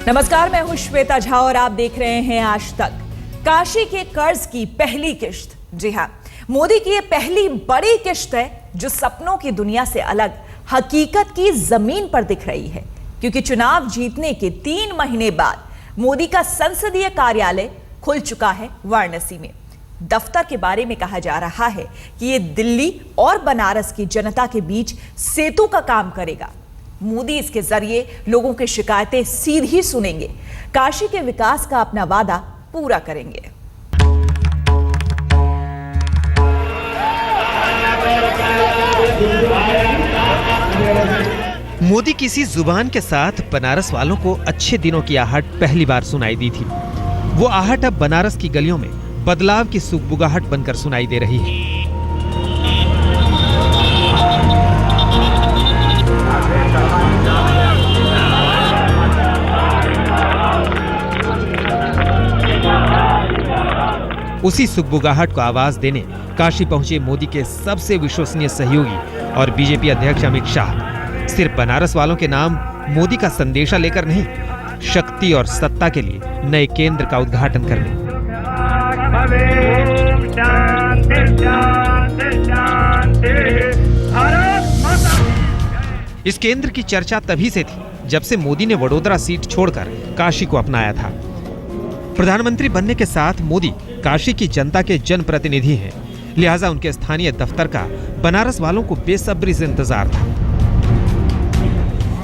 नमस्कार, मैं हूं श्वेता झा और आप देख रहे हैं आज तक। काशी के कर्ज की पहली किश्त, जी हां, मोदी की ये पहली बड़ी किश्त है जो सपनों की दुनिया से अलग हकीकत की जमीन पर दिख रही है। क्योंकि चुनाव जीतने के 3 महीने बाद मोदी का संसदीय कार्यालय खुल चुका है वाराणसी में। दफ्तर के बारे में कहा जा रहा है कि ये दिल्ली और बनारस की जनता के बीच सेतु का काम करेगा। मोदी इसके जरिए लोगों की शिकायतें सीधी सुनेंगे, काशी के विकास का अपना वादा पूरा करेंगे। मोदी की इसी जुबान के साथ बनारस वालों को अच्छे दिनों की आहट पहली बार सुनाई दी थी। वो आहट अब बनारस की गलियों में बदलाव की सुगबुगाहट बनकर सुनाई दे रही है। उसी सुगबुगाहट को आवाज देने काशी पहुंचे मोदी के सबसे विश्वसनीय सहयोगी और बीजेपी अध्यक्ष अमित शाह सिर्फ बनारस वालों के नाम मोदी का संदेशा लेकर नहीं, शक्ति और सत्ता के लिए नए केंद्र का उद्घाटन करने। इस केंद्र की चर्चा तभी से थी जब से मोदी ने वडोदरा सीट छोड़कर काशी को अपनाया था। प्रधानमंत्री बनने के साथ मोदी काशी की जनता के जनप्रतिनिधि हैं, लिहाजा उनके स्थानीय दफ्तर का बनारस वालों को बेसब्री से इंतजार था।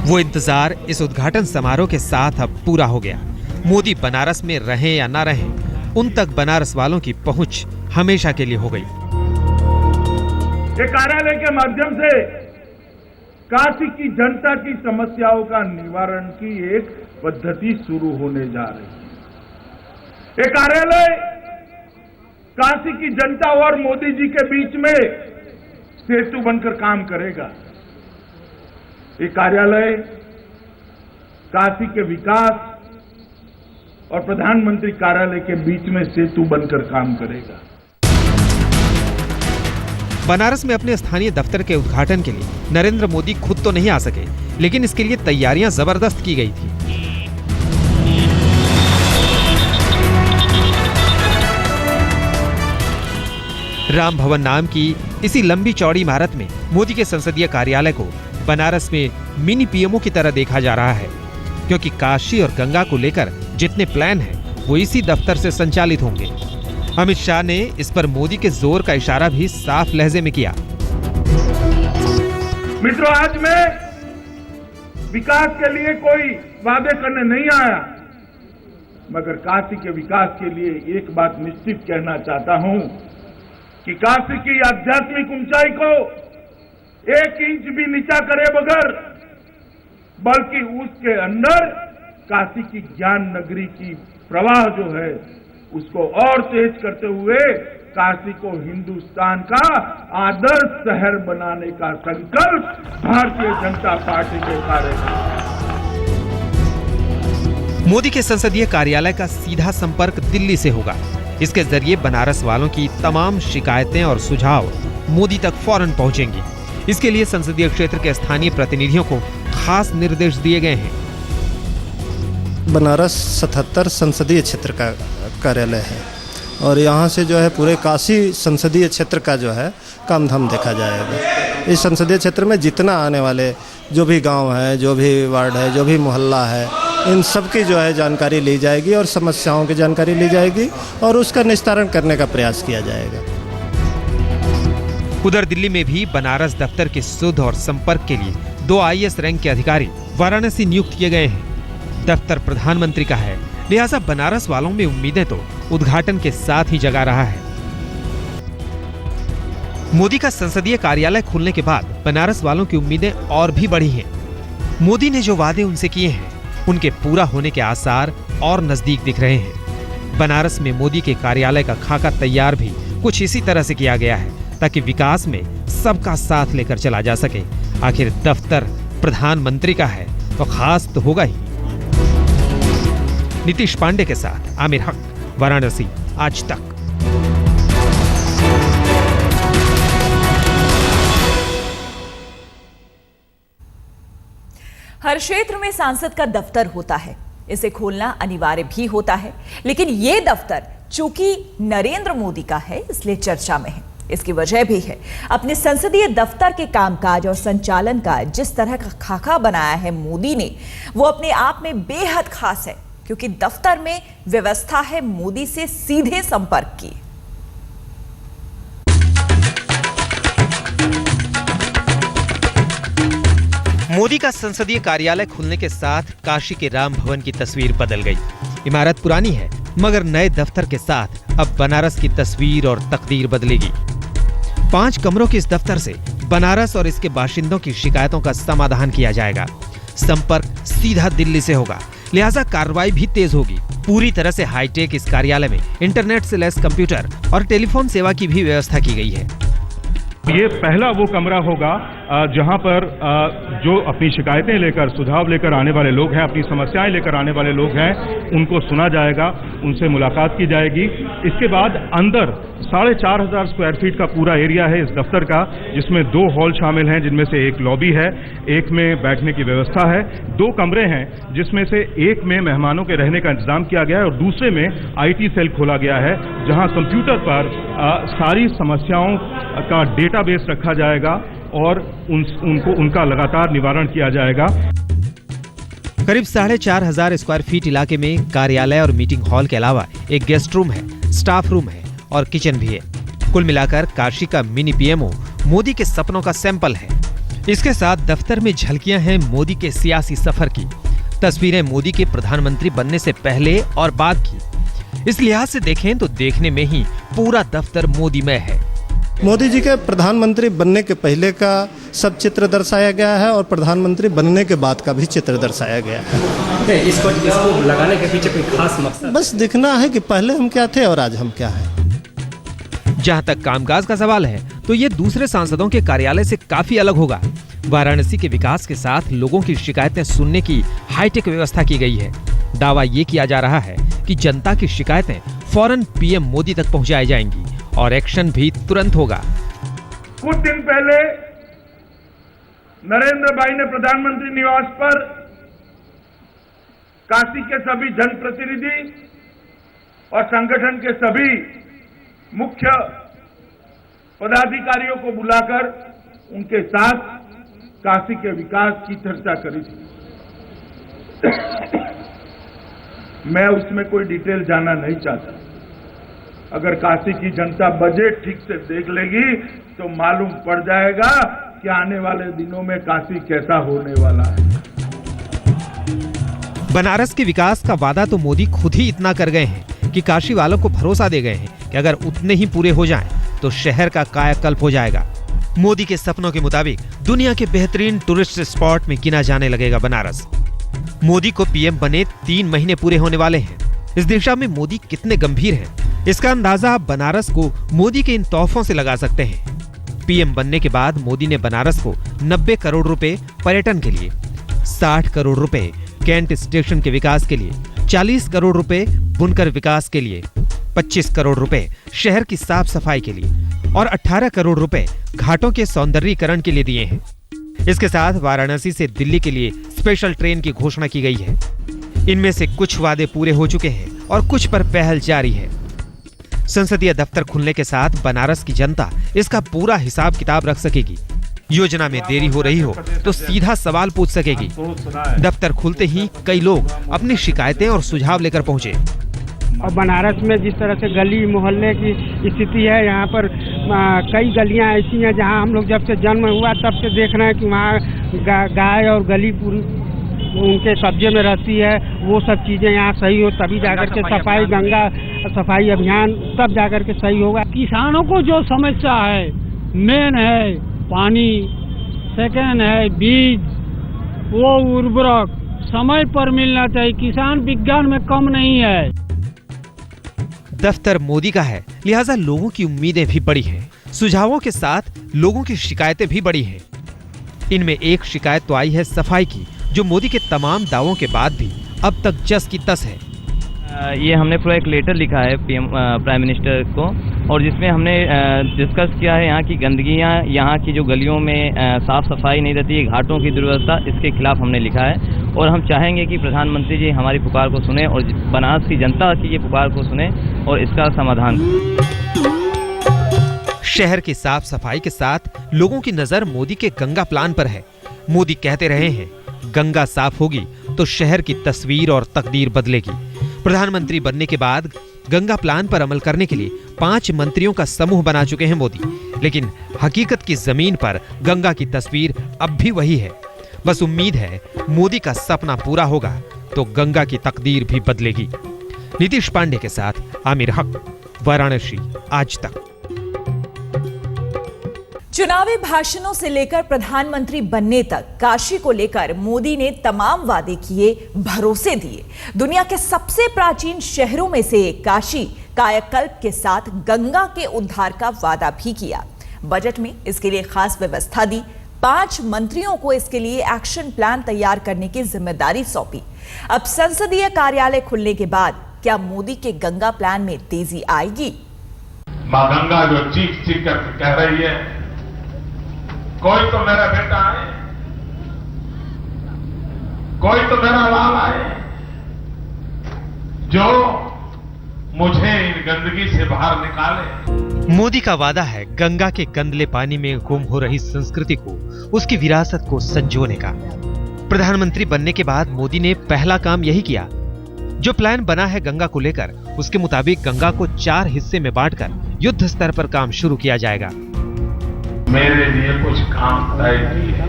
वो इंतजार इस उद्घाटन समारोह के साथ अब पूरा हो गया। मोदी बनारस में रहें या ना रहें, उन तक बनारस वालों की पहुंच हमेशा के लिए हो गई। ये कार्यालय के माध्यम से काशी की जनता की समस्याओं का निवारण की एक पद्धति शुरू होने जा रही है। ये कार्यालय काशी की जनता और मोदी जी के बीच में सेतु बनकर काम करेगा। ये कार्यालय काशी के विकास और प्रधानमंत्री कार्यालय के बीच में सेतु बनकर काम करेगा। बनारस में अपने स्थानीय दफ्तर के उद्घाटन के लिए नरेंद्र मोदी खुद तो नहीं आ सके, लेकिन इसके लिए तैयारियां जबरदस्त की गई थी। राम भवन नाम की इसी लंबी चौड़ी इमारत में मोदी के संसदीय कार्यालय को बनारस में मिनी पीएमओ की तरह देखा जा रहा है, क्योंकि काशी और गंगा को लेकर जितने प्लान हैं वो इसी दफ्तर से संचालित होंगे। अमित शाह ने इस पर मोदी के जोर का इशारा भी साफ लहजे में किया। मित्रों, आज मैं विकास के लिए कोई वादे करने नहीं आया, मगर काशी के विकास के लिए एक बात निश्चित कहना चाहता हूं कि काशी की आध्यात्मिक ऊंचाई को 1 इंच भी नीचा करे बगैर, बल्कि उसके अंदर काशी की ज्ञान नगरी की प्रवाह जो है उसको और तेज करते हुए काशी को हिंदुस्तान का आदर्श शहर बनाने का संकल्प भारतीय जनता पार्टी के कार्यकर्ता। मोदी के संसदीय कार्यालय का सीधा संपर्क दिल्ली से होगा। इसके जरिए बनारस वालों की तमाम शिकायतें और सुझाव मोदी तक फौरन पहुंचेंगी। इसके लिए संसदीय क्षेत्र के स्थानीय प्रतिनिधियों को खास निर्देश दिए गए हैं। बनारस 77 संसदीय क्षेत्र का कार्यालय है और यहाँ से जो है पूरे काशी संसदीय क्षेत्र का जो है काम धाम देखा जाएगा। इस संसदीय क्षेत्र में जितना आने वाले जो भी गांव है, जो भी वार्ड है, जो भी मोहल्ला है, इन सब की जो है जानकारी ली जाएगी और समस्याओं की जानकारी ली जाएगी और उसका निस्तारण करने का प्रयास किया जाएगा। उधर दिल्ली में भी बनारस दफ्तर के सुध और संपर्क के लिए 2 IAS रैंक के अधिकारी वाराणसी नियुक्त किए गए हैं। दफ्तर प्रधानमंत्री का है, लिहाजा बनारस वालों में उम्मीदें तो उद्घाटन के साथ ही जगा रहा है। मोदी का संसदीय कार्यालय खुलने के बाद बनारस वालों की उम्मीदें और भी बढ़ी हैं। मोदी ने जो वादे उनसे किए हैं उनके पूरा होने के आसार और नजदीक दिख रहे हैं। बनारस में मोदी के कार्यालय का खाका तैयार भी कुछ इसी तरह से किया गया है ताकि विकास में सबका साथ लेकर चला जा सके। आखिर दफ्तर प्रधानमंत्री का है तो खास तो होगा ही। नीतीश पांडे के साथ आमिर हक, वाराणसी, आज तक। हर क्षेत्र में सांसद का दफ्तर होता है, इसे खोलना अनिवार्य भी होता है। लेकिन ये दफ्तर चूंकि नरेंद्र मोदी का है इसलिए चर्चा में है। इसकी वजह भी है, अपने संसदीय दफ्तर के कामकाज और संचालन का जिस तरह का खाका बनाया है मोदी ने, वो अपने आप में बेहद खास है, क्योंकि दफ्तर में व्यवस्था है मोदी से सीधे संपर्क की। मोदी का संसदीय कार्यालय खुलने के साथ काशी के राम भवन की तस्वीर बदल गई। इमारत पुरानी है, मगर नए दफ्तर के साथ अब बनारस की तस्वीर और तकदीर बदलेगी। 5 कमरों के इस दफ्तर से बनारस और इसके बाशिंदों की शिकायतों का समाधान किया जाएगा। संपर्क सीधा दिल्ली से होगा, लिहाजा कार्रवाई भी तेज होगी। पूरी तरह से हाईटेक इस कार्यालय में इंटरनेट से लैस कंप्यूटर और टेलीफोन सेवा की भी व्यवस्था की गई है। ये पहला वो कमरा होगा जहां पर जो अपनी शिकायतें लेकर, सुझाव लेकर आने वाले लोग हैं, अपनी समस्याएं लेकर आने वाले लोग हैं, उनको सुना जाएगा, उनसे मुलाकात की जाएगी। इसके बाद अंदर 4,500 स्क्वायर फीट का पूरा एरिया है इस दफ्तर का, जिसमें 2 हॉल शामिल हैं, जिनमें से एक लॉबी है, एक में बैठने की व्यवस्था है, 2 कमरे हैं, जिसमें से एक में मेहमानों के रहने का इंतजाम किया गया है और दूसरे में IT सेल खोला गया है, जहां कंप्यूटर पर सारी समस्याओं का डेटाबेस रखा जाएगा और उनका लगातार निवारण किया जाएगा। करीब 4,500 स्क्वायर फीट इलाके में कार्यालय और मीटिंग हॉल के अलावा एक गेस्ट रूम है, स्टाफ रूम है और किचन भी है। कुल मिलाकर काशी का मिनी PMO मोदी के सपनों का सैंपल है। इसके साथ दफ्तर में झलकियां हैं मोदी के सियासी सफर की, तस्वीरें मोदी के प्रधानमंत्री बनने से पहले और बाद की। इस लिहाज से देखें तो देखने में ही पूरा दफ्तर मोदीमय है। मोदी जी के प्रधानमंत्री बनने के पहले का सब चित्र दर्शाया गया है और प्रधानमंत्री बनने के बाद का भी चित्र दर्शाया गया है। इसको लगाने के पीछे कोई खास मकसद? बस दिखना है कि पहले हम क्या थे और आज हम क्या हैं। जहां तक कामकाज का सवाल है तो ये दूसरे सांसदों के कार्यालय से काफी अलग होगा। वाराणसी के विकास के साथ लोगों की शिकायतें सुनने की हाईटेक व्यवस्था की गई है। दावा ये किया जा रहा है कि जनता की शिकायतें फौरन PM मोदी तक पहुंचाई जाएंगी और एक्शन भी तुरंत होगा। कुछ दिन पहले नरेंद्र भाई ने प्रधानमंत्री निवास पर काशी के सभी जनप्रतिनिधि और संगठन के सभी मुख्य पदाधिकारियों को बुलाकर उनके साथ काशी के विकास की चर्चा करी थी। मैं उसमें कोई डिटेल जाना नहीं चाहता। अगर काशी की जनता बजट ठीक से देख लेगी तो मालूम पड़ जाएगा कि आने वाले दिनों में काशी कैसा होने वाला है। बनारस के विकास का वादा तो मोदी खुद ही इतना कर गए हैं कि काशी वालों को भरोसा दे गए हैं कि अगर उतने ही पूरे हो जाएं तो शहर का कायाकल्प हो जाएगा। मोदी के सपनों के मुताबिक दुनिया के बेहतरीन टूरिस्ट स्पॉट में गिना जाने लगेगा बनारस। मोदी को PM बने 3 महीने पूरे होने वाले हैं। इस दिशा में मोदी कितने गंभीर हैं, इसका अंदाजा आप बनारस को मोदी के इन तोहफों से लगा सकते हैं। PM बनने के बाद मोदी ने बनारस को 90 करोड़ रुपए पर्यटन के लिए, 60 करोड़ रुपए कैंट स्टेशन के विकास के लिए, 40 करोड़ रुपए बुनकर विकास के लिए, 25 करोड़ रुपए शहर की साफ सफाई के लिए और 18 करोड़ रुपए घाटों के सौंदर्यीकरण के लिए दिए हैं। इसके साथ वाराणसी से दिल्ली के लिए स्पेशल ट्रेन की घोषणा की गई है। इनमें से कुछ वादे पूरे हो चुके हैं और कुछ पर पहल जारी है। संसदीय दफ्तर खुलने के साथ बनारस की जनता इसका पूरा हिसाब किताब रख सकेगी। योजना में देरी हो रही हो तो सीधा सवाल पूछ सकेगी। दफ्तर खुलते ही कई लोग अपनी शिकायतें और सुझाव लेकर पहुंचे। और बनारस में जिस तरह से गली मोहल्ले की स्थिति है, यहाँ पर कई गलियाँ ऐसी हैं जहाँ हम लोग जब से जन्म हुआ तब से देख रहे हैं कि वहाँ गाय और गली पूरी उनके कब्जे में रहती है। वो सब चीज़ें यहाँ सही हो तभी जाकर के सफाई, गंगा सफाई अभियान तब जाकर के सही होगा। किसानों को जो समस्या है, मेन है पानी, सेकेंड है बीज, वो उर्वरक समय पर मिलना चाहिए। किसान विज्ञान में कम नहीं है। दफ्तर मोदी का है, लिहाजा लोगों की उम्मीदें भी बड़ी हैं। सुझावों के साथ लोगों की शिकायतें भी बड़ी हैं। इनमें एक शिकायत तो आई है सफाई की, जो मोदी के तमाम दावों के बाद भी अब तक जस की तस है। ये हमने पूरा एक लेटर लिखा है पीएम प्राइम मिनिस्टर को, और जिसमें हमने डिस्कस किया है यहाँ की गंदगियाँ, यहाँ की जो गलियों में साफ़ सफाई नहीं रहती है, घाटों की दुर्व्यवस्था, इसके खिलाफ हमने लिखा है। और हम चाहेंगे कि प्रधानमंत्री जी हमारी पुकार को सुने और बनारस की जनता की ये पुकार को सुने और इसका समाधान। शहर की साफ सफाई के साथ लोगों की नजर मोदी के गंगा प्लान पर है। मोदी कहते रहे हैं, गंगा साफ होगी तो शहर की तस्वीर और तकदीर बदलेगी। प्रधानमंत्री बनने के बाद गंगा प्लान पर अमल करने के लिए 5 मंत्रियों का समूह बना चुके हैं मोदी, लेकिन हकीकत की जमीन पर गंगा की तस्वीर अब भी वही है। बस उम्मीद है मोदी का सपना पूरा होगा तो गंगा की तकदीर भी बदलेगी। नीतीश पांडे के साथ आमिर हक, वाराणसी, आज तक। चुनावी भाषणों से लेकर प्रधानमंत्री बनने तक काशी को लेकर मोदी ने तमाम वादे किए, भरोसे दिए। दुनिया के सबसे प्राचीन शहरों में से एक काशी कायाकल्प के साथ गंगा के उद्धार का वादा भी किया। बजट में इसके लिए खास व्यवस्था दी। 5 मंत्रियों को इसके लिए एक्शन प्लान तैयार करने की जिम्मेदारी सौंपी। अब संसदीय कार्यालय खुलने के बाद क्या मोदी के गंगा प्लान में तेजी आएगी? मां गंगा जो चीख चीख कर कह रही है, कोई तो मेरा बेटा है, कोई तो मेरा लाल है, जो मुझे इन गंदगी से बाहर निकाले। मोदी का वादा है गंगा के गंदले पानी में गुम हो रही संस्कृति को, उसकी विरासत को संजोने का। प्रधानमंत्री बनने के बाद मोदी ने पहला काम यही किया। जो प्लान बना है गंगा को लेकर, उसके मुताबिक गंगा को 4 हिस्से में बांटकर युद्ध स्तर पर काम शुरू किया जाएगा। मेरे लिए कुछ काम तय किए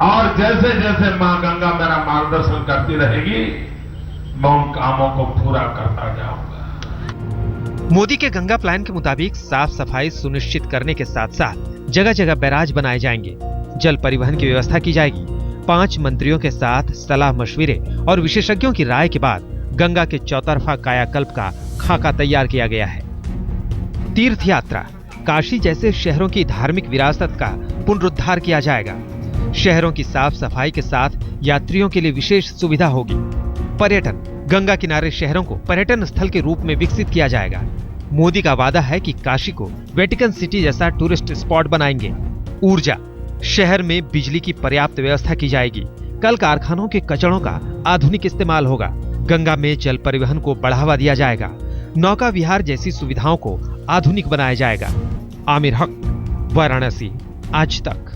और जैसे जैसे मां गंगा मेरा मार्गदर्शन करती रहेगी, मैं उन कामों को पूरा करता जाऊंगा। मोदी के गंगा प्लान के मुताबिक साफ सफाई सुनिश्चित करने के साथ साथ जगह जगह बैराज बनाए जाएंगे, जल परिवहन की व्यवस्था की जाएगी। 5 मंत्रियों के साथ सलाह मशविरे और विशेषज्ञों की राय के बाद गंगा के चौतरफा कायाकल्प का खाका तैयार किया गया है। तीर्थ यात्रा, काशी जैसे शहरों की धार्मिक विरासत का पुनरुद्धार किया जाएगा। शहरों की साफ सफाई के साथ यात्रियों के लिए विशेष सुविधा होगी। पर्यटन, गंगा किनारे शहरों को पर्यटन स्थल के रूप में विकसित किया जाएगा। मोदी का वादा है कि काशी को वेटिकन सिटी जैसा टूरिस्ट स्पॉट बनाएंगे। ऊर्जा, शहर में बिजली की पर्याप्त व्यवस्था की जाएगी। कल कारखानों के कचड़ों का आधुनिक इस्तेमाल होगा। गंगा में जल परिवहन को बढ़ावा दिया जाएगा। नौका विहार जैसी सुविधाओं को आधुनिक बनाया जाएगा। आमिर हक, वाराणसी, आज तक।